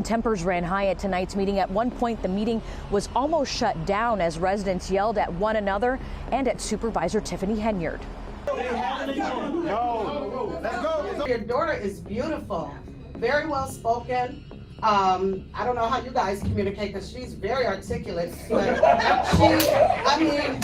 Tempers ran high at tonight's meeting. At one point, the meeting was almost shut down as residents yelled at one another and at Supervisor Tiffany Henyard. No, let's go. Your daughter is beautiful, very well spoken. I don't know how you guys communicate because she's very articulate, but she, I mean, I'm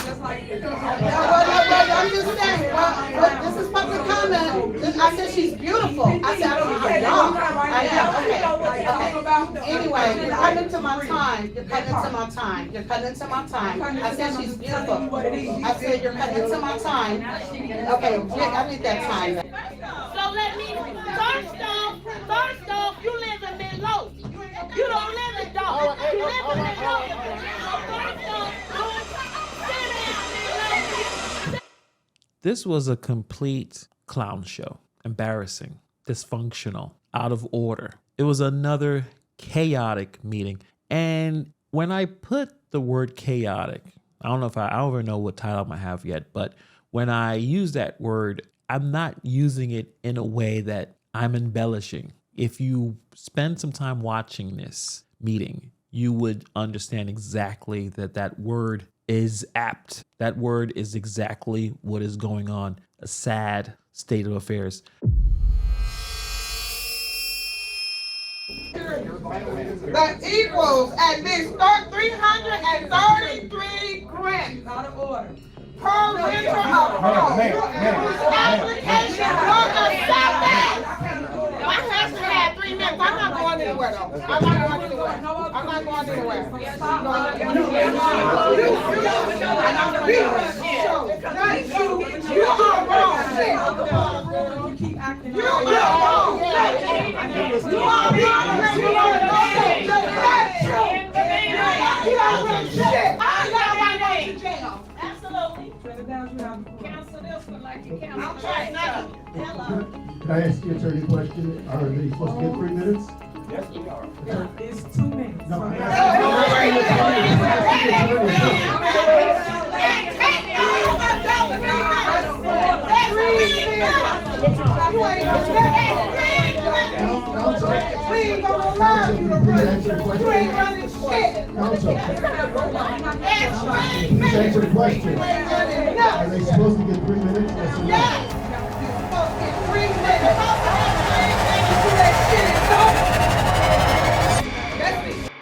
just saying, well, this is public comment. I said she's beautiful. I said, I don't know how y'all. I know, okay. Anyway, you're cutting into my time. You're cutting into my time. You're cutting into my time. I said she's beautiful. I said you're cutting into my time. Okay, I need that time. So let me, first off, you live in Midlow. You don't live in Dalton. You live in Midlow. This was a complete clown show. Embarrassing, dysfunctional, out of order. It was another chaotic meeting. And when I put the word chaotic, I don't even know what title I might have yet, but when I use that word, I'm not using it in a way that I'm embellishing. If you spend some time watching this meeting, you would understand exactly that word is apt. That word is exactly what is going on. A sad state of affairs. That equals at least 333 grants. Out of order. Per winter of application for acceptance. My husband had 3 minutes. I'm not going anywhere though. I'm not going anywhere. I'm not going anywhere. You are wrong. You are wrong. Can I ask you a attorney question? Are they supposed to get 3 minutes? Yes, we are. It's 2 minutes. No, We ain't gonna allow you to run. You ain't running shit. Counsel, please answer the question. Are they supposed to get 3 minutes? Yes or no?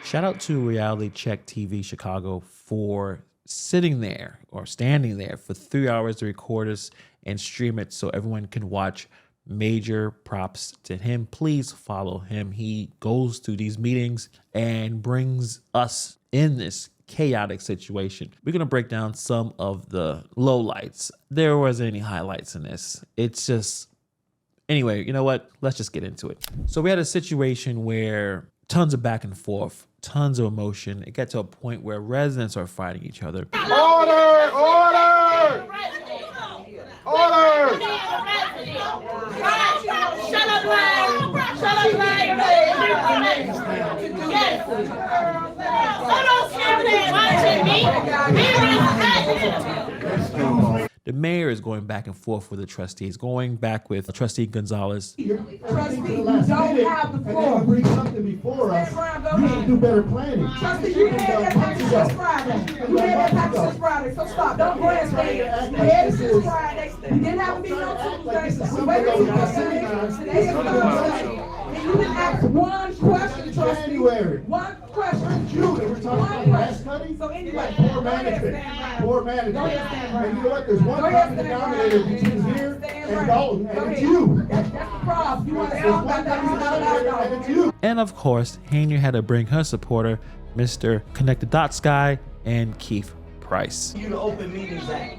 Shout out to Reality Check TV Chicago for sitting there or standing there for 3 hours to record us and stream it so everyone can watch. Major props to him. Please follow him. He goes to these meetings and brings us in this chaotic situation. We're going to break down some of the lowlights. There wasn't any highlights in this. It's just, anyway, you know what? Let's just get into it. So we had a situation where tons of back and forth, tons of emotion. It got to a point where residents are fighting each other. Order! Order! Order! Shut up, Ryan! Shut up, Ryan! Yes! The mayor is going back and forth with the trustees, going back with Trustee Gonzalez. Trustee, you don't have the floor. And bring something before us. You need to do better planning. Trustee, you had that package since Friday. You had that package since Friday, so stop. Don't go ahead and you had it since Friday. You didn't have a meeting on Tuesday. Wait till Tuesday. Today is Thursday. And you didn't ask one question, Trustee. January. One question. June, and we're talking about last cutting? So anyway, Poor management. Poor management. And you know what? There's one common denominator between here and Dalton, and it's you. That's the problem. You want to talk about that, you're not allowed And it's you. And of course, Henyard had to bring her supporter, Mr. Connect the Dots guy, and Keith Price. You the Open Meetings Act.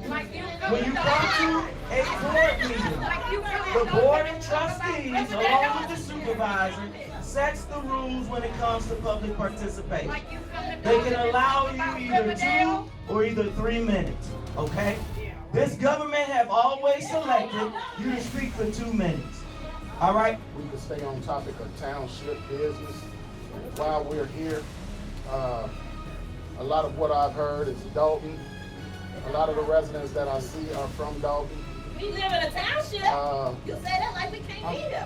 When you come to a board meeting, the board of trustees, along with the supervisor, sets the rules when it comes to public participation. They can allow you either 2 or either 3 minutes, okay? This government have always selected you to speak for 2 minutes, all right? We can stay on topic of township business. While we're here, a lot of what I've heard is Dalton. A lot of the residents that I see are from Dalton. We live in a township. You say that like we can't be here.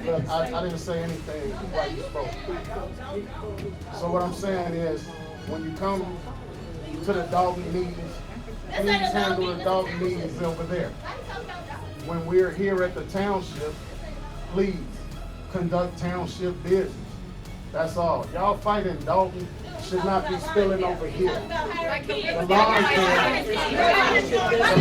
Look, I didn't say anything while you spoke. So what I'm saying is, when you come to the Dalton meetings, please handle the Dalton meetings over there. When we're here at the township, please conduct township business. That's all. Y'all fighting Dalton should not be spilling over here. The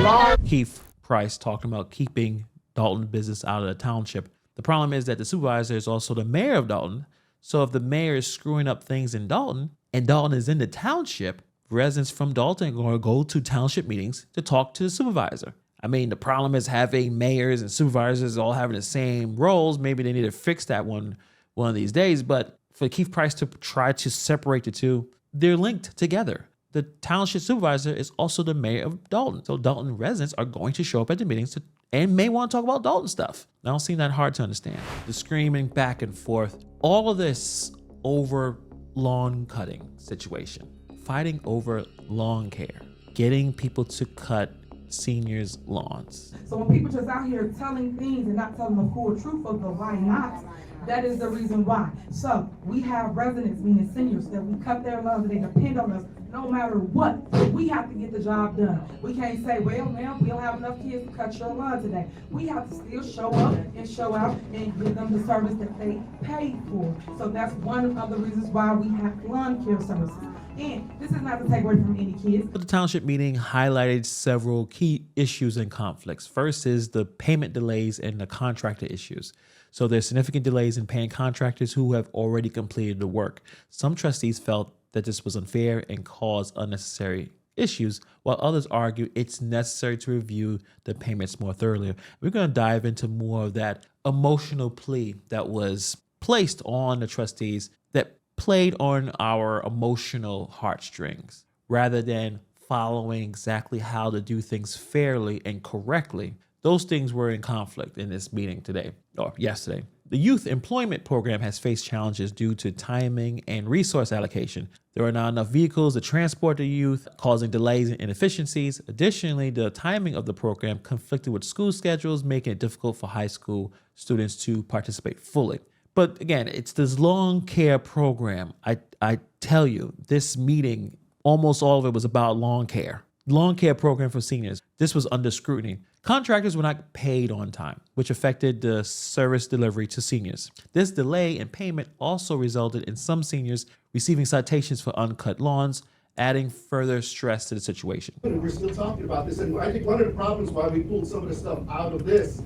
lawn Keith Price talking about keeping Dalton business out of the township. The problem is that the supervisor is also the mayor of Dalton. So if the mayor is screwing up things in Dalton and Dalton is in the township, residents from Dalton are going to go to township meetings to talk to the supervisor. I mean, the problem is having mayors and supervisors all having the same roles. Maybe they need to fix that one of these days. But for Keith Price to try to separate the two, they're linked together. The township supervisor is also the mayor of Dalton. So Dalton residents are going to show up at the meetings and may want to talk about Dalton stuff. I don't seem that hard to understand. The screaming back and forth, all of this over lawn cutting situation, fighting over lawn care, getting people to cut seniors' lawns. So when people just out here telling things and not telling the full truth of the why not, that is the reason why. So we have residents, meaning seniors, that we cut their lawns and they depend on us no matter what. We have to get the job done. We can't say, well, ma'am, we don't have enough kids to cut your lawn today. We have to still show up and show out and give them the service that they paid for. So that's one of the reasons why we have lawn care services. And this is not to take away from any kids. But the township meeting highlighted several key issues and conflicts. First is the payment delays and the contractor issues. So there's significant delays in paying contractors who have already completed the work. Some trustees felt that this was unfair and caused unnecessary issues, while others argue it's necessary to review the payments more thoroughly. We're going to dive into more of that emotional plea that was placed on the trustees that played on our emotional heartstrings rather than following exactly how to do things fairly and correctly. Those things were in conflict in this meeting today or yesterday. The youth employment program has faced challenges due to timing and resource allocation. There are not enough vehicles to transport the youth, causing delays and inefficiencies. Additionally, the timing of the program conflicted with school schedules, making it difficult for high school students to participate fully. But again, it's this lawn care program. I tell you, this meeting, almost all of it was about lawn care. Lawn care program for seniors. This was under scrutiny. Contractors were not paid on time, which affected the service delivery to seniors. This delay in payment also resulted in some seniors receiving citations for uncut lawns, adding further stress to the situation. We're still talking about this, and I think one of the problems why we pulled some of the stuff out of this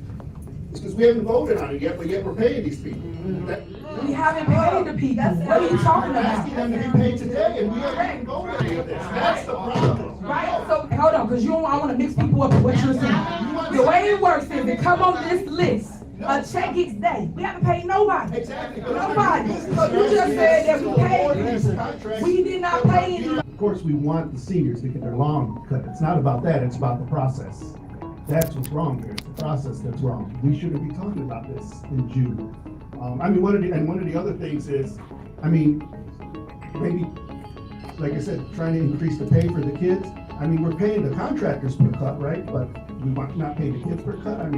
is because we haven't voted on it yet, but yet we're paying these people. We haven't paid the people. What are you talking We're asking about? them to be paid today, and we haven't voted on any of this. That's the problem. Right? So hold on, because I want to mix people up with what you're saying. The way it works is they come on this list. A check each day. We haven't paid nobody. Exactly. Nobody. So you just said that we paid. We did not pay any. Of course, we want the seniors to get their lawn cut. It's not about that, it's about the process. That's what's wrong here. It's the process that's wrong. We shouldn't be talking about this in June. One of the other things is, maybe, like I said, trying to increase the pay for the kids. We're paying the contractors per cut, right? But we want not paying the kids per cut.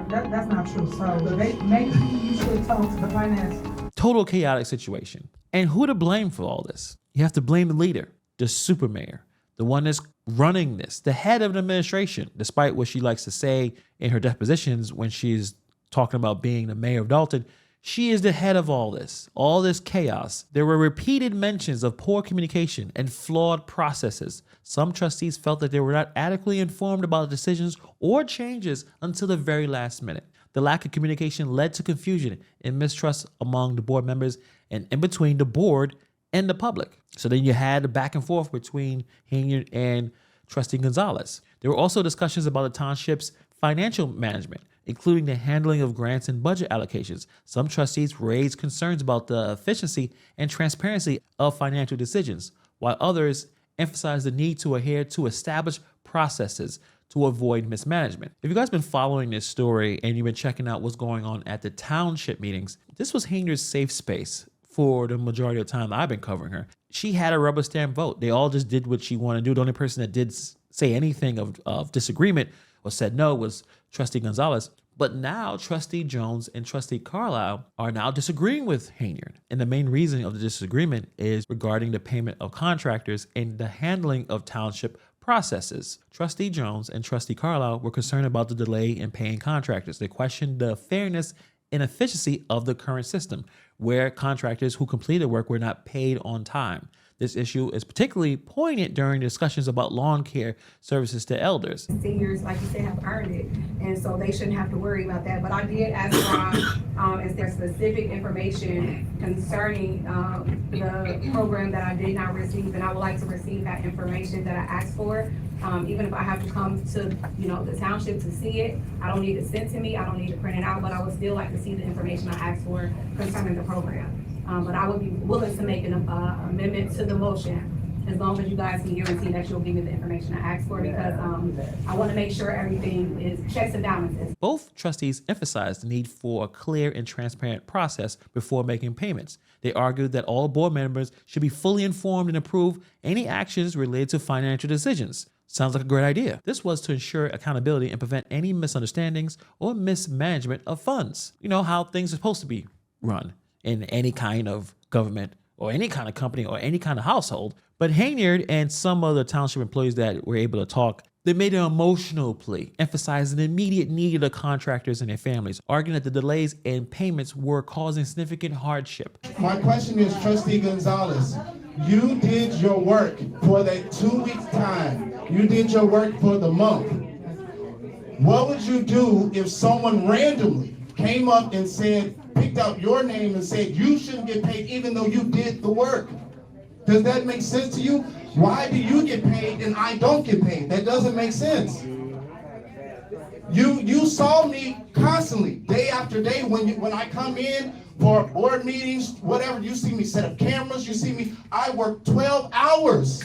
That's not true. So maybe you should talk to the finance. Total chaotic situation. And who to blame for all this? You have to blame the leader, the super mayor, the one that's running this, the head of the administration, despite what she likes to say in her depositions when she's talking about being the mayor of Dalton. She is the head of all this chaos. There were repeated mentions of poor communication and flawed processes. Some trustees felt that they were not adequately informed about decisions or changes until the very last minute. The lack of communication led to confusion and mistrust among the board members and in between the board and the public. So then you had a back and forth between Henyard and Trustee Gonzalez. There were also discussions about the township's financial management, including the handling of grants and budget allocations. Some trustees raised concerns about the efficiency and transparency of financial decisions, while others emphasized the need to adhere to established processes to avoid mismanagement. If you guys been following this story and you've been checking out what's going on at the township meetings, this was Henyard's safe space for the majority of the time I've been covering her. She had a rubber stamp vote. They all just did what she wanted to do. The only person that did say anything of disagreement or said no was Trustee Gonzalez. But now Trustee Jones and Trustee Carlisle are now disagreeing with Henyard. And the main reason of the disagreement is regarding the payment of contractors and the handling of township processes. Trustee Jones and Trustee Carlisle were concerned about the delay in paying contractors. They questioned the fairness and efficiency of the current system, where contractors who completed work were not paid on time. This issue is particularly poignant during discussions about lawn care services to elders. Seniors, like you said, have earned it, and so they shouldn't have to worry about that. But I did ask Rob, is there specific information concerning the program that I did not receive, and I would like to receive that information that I asked for. Even if I have to come to, the township to see it, I don't need it sent to me, I don't need to print it out, but I would still like to see the information I asked for concerning the program. But I would be willing to make an amendment to the motion as long as you guys can guarantee that you'll give me the information I asked for, because I want to make sure everything is checks and balances. Both trustees emphasized the need for a clear and transparent process before making payments. They argued that all board members should be fully informed and approve any actions related to financial decisions. Sounds like a great idea. This was to ensure accountability and prevent any misunderstandings or mismanagement of funds. You know how things are supposed to be run in any kind of government or any kind of company or any kind of household. But Henyard and some other township employees that were able to talk, they made an emotional plea, emphasizing the immediate need of the contractors and their families, arguing that the delays in payments were causing significant hardship. My question is, Trustee Gonzalez, you did your work for that 2 weeks time. You did your work for the month. What would you do if someone randomly came up and picked out your name and said you shouldn't get paid even though you did the work? Does that make sense to you? Why do you get paid and I don't get paid? That doesn't make sense. You saw me constantly, day after day, when I come in for board meetings, whatever, you see me set up cameras, you see me, I work 12 hours.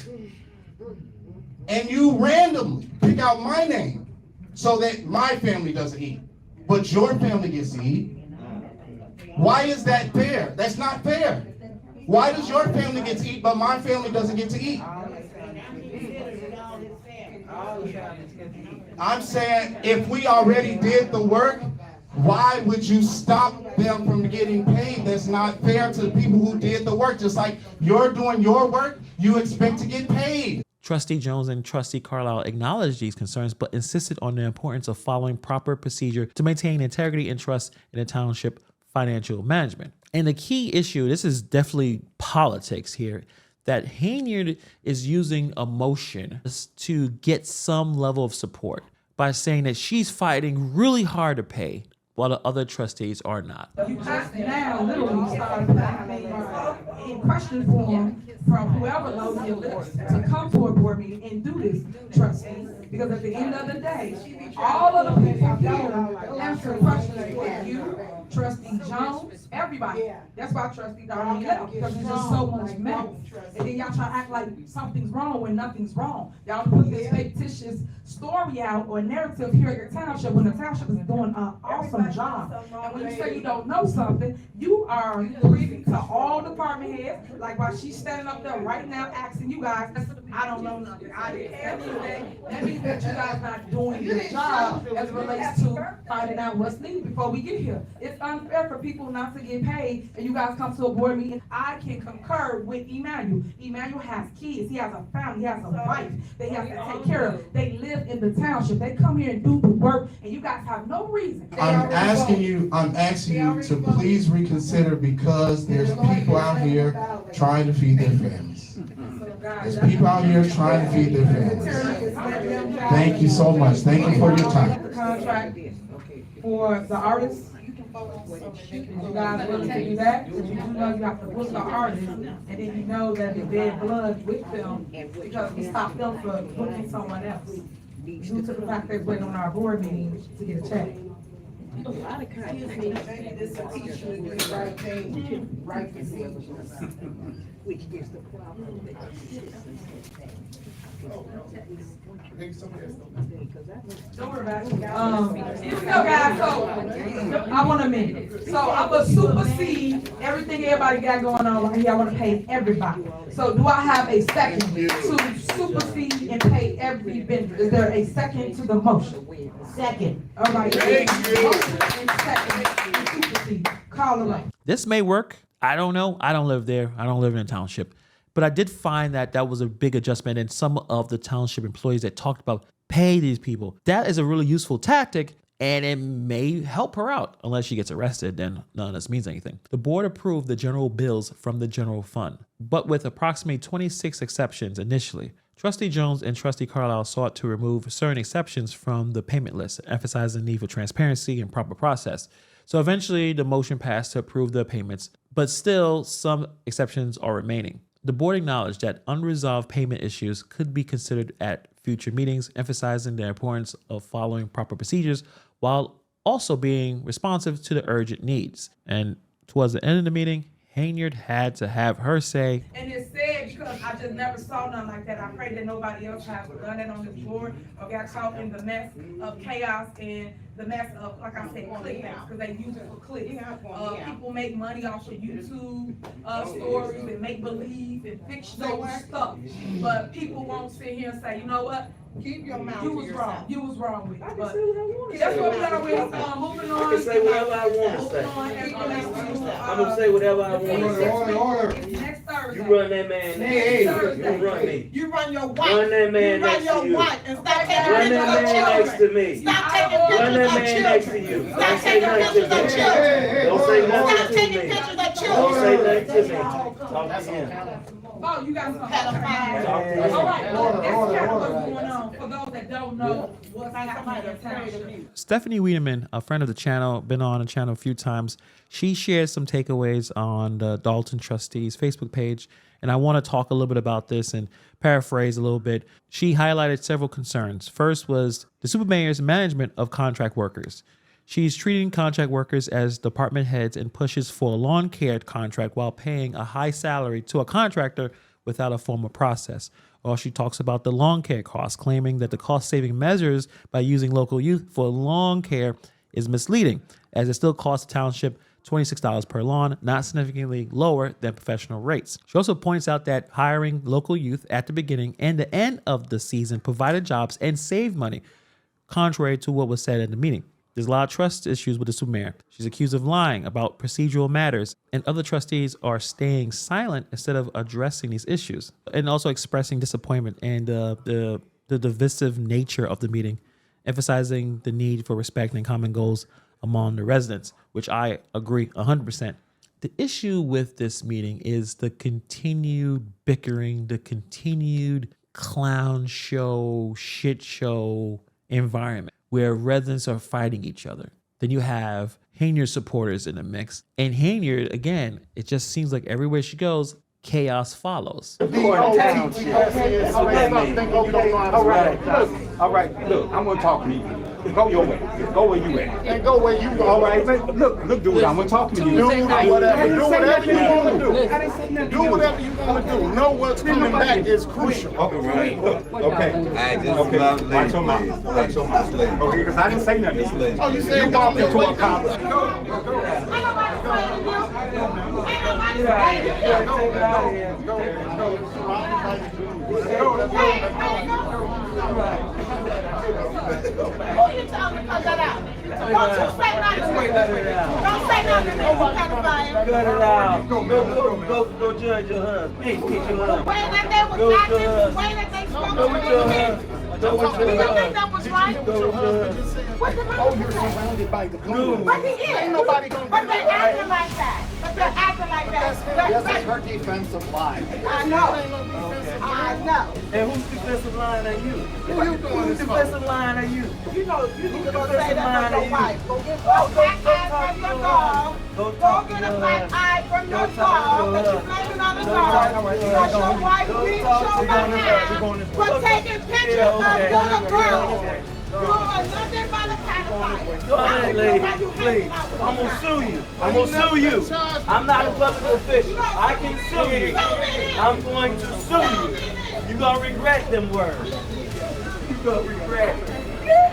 And you randomly pick out my name so that my family doesn't eat, but your family gets to eat. Why is that fair? That's not fair. Why does your family get to eat, but my family doesn't get to eat? I'm saying if we already did the work, why would you stop them from getting paid? That's not fair to the people who did the work. Just like you're doing your work, you expect to get paid. Trustee Jones and Trustee Carlisle acknowledged these concerns, but insisted on the importance of following proper procedure to maintain integrity and trust in the township financial management. And the key issue, this is definitely politics here, that Henyard is using emotion to get some level of support by saying that she's fighting really hard to pay while the other trustees are not. You just now literally started in question form from whoever knows your list to come to a board meeting and do this, trustee. Because at the end of the day, all of the people here answer questions for you, Trustee Jones, everybody. That's why Trustee Darlene left, because there's just so much mess. And then y'all try to act like something's wrong when nothing's wrong. Y'all put this fictitious story out or narrative here at the township when the township is doing an awesome job. And when you say you don't know something, you are privy to all department heads, like while she's standing up there right now asking you guys, I don't know nothing. I didn't have anything. That means that you guys not doing your job as it relates to finding out what's needed before we get here. It's unfair for people not to get paid and you guys come to a board meeting. I can concur with Emmanuel. Emmanuel has kids. He has a family. He has a wife that he has to take care of. They live in the township. They come here and do the work and you guys have no reason. I'm asking you to please reconsider, because there's people out here trying to feed their families. There's people out here trying to feed their families. Thank you so much. Thank you for your time. The contract for the artists. You guys willing to do that? Because you do know you have to book the artist, and then you know that the dead blood with them, because we stopped them from booking someone else due to the fact they're waiting on our board meeting to get a check. A lot of contracts. This will teach you to do the right thing, right procedures. Which is the problem. Don't worry about it. Here we go, guys. So I want to amend it. So I'm gonna supersede everything everybody got going on right here. I want to pay everybody. So do I have a second to supersede and pay every vendor? Is there a second to the motion? Second. All right. Motion and second to supersede. Call it. This may work. I don't know. I don't live there. I don't live in a township. But I did find that that was a big adjustment in some of the township employees that talked about pay these people. That is a really useful tactic, and it may help her out. Unless she gets arrested, then none of this means anything. The board approved the general bills from the general fund, but with approximately 26 exceptions initially. Trustee Jones and Trustee Carlisle sought to remove certain exceptions from the payment list, emphasizing the need for transparency and proper process. So eventually the motion passed to approve the payments, but still some exceptions are remaining. The board acknowledged that unresolved payment issues could be considered at future meetings, emphasizing the importance of following proper procedures while also being responsive to the urgent needs. And towards the end of the meeting, Henyard had to have her say. And it's sad because I just never saw nothing like that. I pray that nobody else has done that on this board or got caught in the mess of chaos and the mess of, like I said, clickbait, because they use it for clicks. People make money off of YouTube stories and make believe and fictional stuff. But people won't sit here and say, you know what? Keep your mouth You to was yourself. wrong. You was wrong with it. But that's what we are with. Moving on. I can say whatever I want to say. I'm gonna say whatever I want to say. Order. Next Thursday. You run that man next to you. You run me. You run your wife. Run that man You run next to your you. wife and stop taking Run pictures that of man next to children. me. Stop taking Run pictures that of man next to children. you. Stop Don't say taking nothing pictures to of me. children. Don't say Stop nothing to taking me. pictures of Don't children. say nothing to me. Talk to him. Oh, you got something. Pedophile. Talk to him. All right, well, that's kind of what's going on. For those that don't know what's happening in township. Stephanie Wiedemann, a friend of the channel, been on the channel a few times. She shared some takeaways on the Dalton Trustees Facebook page, and I want to talk a little bit about this and paraphrase a little bit. She highlighted several concerns. First was the supermayor's management of contract workers. She's treating contract workers as department heads and pushes for a lawn care contract while paying a high salary to a contractor without a formal process. Or she talks about the lawn care costs, claiming that the cost-saving measures by using local youth for lawn care is misleading, as it still costs the township $26 per lawn, not significantly lower than professional rates. She also points out that hiring local youth at the beginning and the end of the season provided jobs and saved money, contrary to what was said in the meeting. There's a lot of trust issues with the supermayor. She's accused of lying about procedural matters, and other trustees are staying silent instead of addressing these issues, and also expressing disappointment and the divisive nature of the meeting, emphasizing the need for respect and common goals among the residents, which I agree 100%. The issue with this meeting is the continued bickering, the continued clown show, shit show environment, where residents are fighting each other. Then you have Henyard supporters in the mix. And Henyard, again, it just seems like everywhere she goes, chaos follows. All right, look, I'm gonna talk to you. Go your way. Go where you at. And go where you go. All right, look, dude, I'm gonna talk to you. Do whatever you want to do. Do whatever you want to do. Know what's coming back is crucial. Okay. Watch your mouth. Okay, because I didn't say nothing. Oh, you said you walked into a conference. Who you telling to cut that out? Don't you say nothing. Don't say nothing. Cut it out. Go judge your husband. Hey, get your husband. Way that they was acting, the way that they spoke Go with your husband. Go with Do your you think husband. that was right? Go with your husband. What the Oh, you're surrounded by the goons. But he is. Ain't nobody gonna But do they're that. acting like that. But they're acting like that. That's her defensive line. I know. I know. And whose defensive line are you? Whose this defensive line are you? You know, you need to go Defensive say that line to are your you? wife. Go get a black eye from your dog. Go Go talk to get your a black husband. eye from your Go talk to dog. your That you husband. blaming on the Go dog. talk to your Because your husband. wife Go beat talk your to your husband. behind for taking pictures of little girls. Okay. You are nothing but a pedophile. Go ahead, lady, please. I'm gonna sue you. I'm gonna sue you. I'm not a public official. I can sue you. I'm going to sue you. You're gonna regret them words. You're gonna regret it.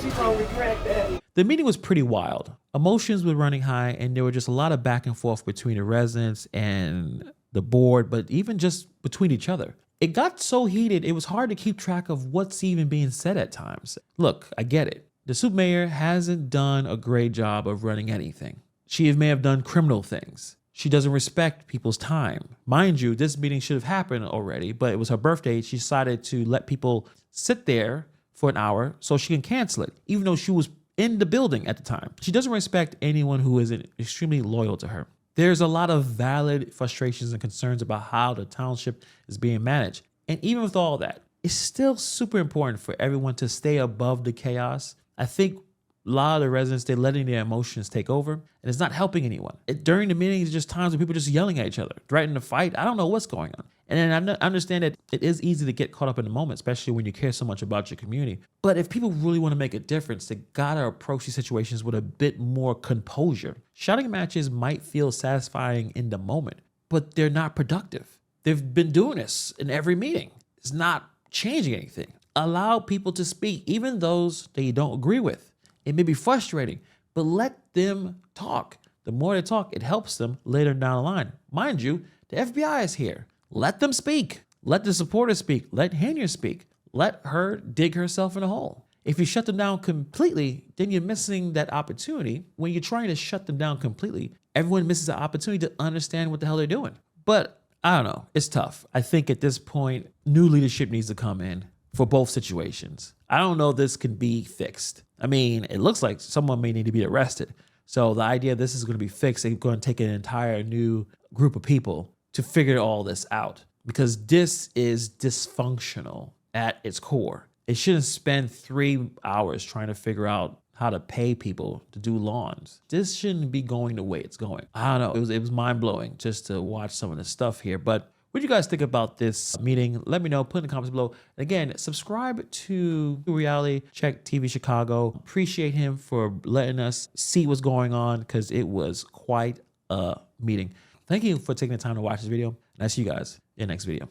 She's gonna regret that. The meeting was pretty wild. Emotions were running high, and there were just a lot of back and forth between the residents and the board, but even just between each other. It got so heated, it was hard to keep track of what's even being said at times. Look, I get it. The super mayor hasn't done a great job of running anything. She may have done criminal things. She doesn't respect people's time. Mind you, this meeting should have happened already, but it was her birthday. She decided to let people sit there for an hour so she can cancel it, even though she was in the building at the time. She doesn't respect anyone who isn't extremely loyal to her. There's a lot of valid frustrations and concerns about how the township is being managed. And even with all that, it's still super important for everyone to stay above the chaos. I think a lot of the residents, they're letting their emotions take over, and it's not helping anyone. During the meetings, it's just times when people are just yelling at each other, threatening to fight. I don't know what's going on. And then I understand that it is easy to get caught up in the moment, especially when you care so much about your community. But if people really want to make a difference, they gotta approach these situations with a bit more composure. Shouting matches might feel satisfying in the moment, but they're not productive. They've been doing this in every meeting. It's not changing anything. Allow people to speak, even those that you don't agree with. It may be frustrating, but let them talk. The more they talk, it helps them later down the line. Mind you, the FBI is here. Let them speak. Let the supporters speak. Let Henyard speak. Let her dig herself in a hole. If you shut them down completely, then you're missing that opportunity. When you're trying to shut them down completely, everyone misses the opportunity to understand what the hell they're doing. But I don't know. It's tough. I think at this point, new leadership needs to come in for both situations. I don't know if this can be fixed. I mean, it looks like someone may need to be arrested. So the idea this is going to be fixed, it's going to take an entire new group of people to figure all this out, because this is dysfunctional at its core. It shouldn't spend 3 hours trying to figure out how to pay people to do lawns. This shouldn't be going the way it's going. I don't know. It was mind-blowing just to watch some of the stuff here. But what do you guys think about this meeting? Let me know. Put in the comments below. And again, subscribe to Reality Check TV Chicago. Appreciate him for letting us see what's going on, because it was quite a meeting. Thank you for taking the time to watch this video, and I'll see you guys in the next video.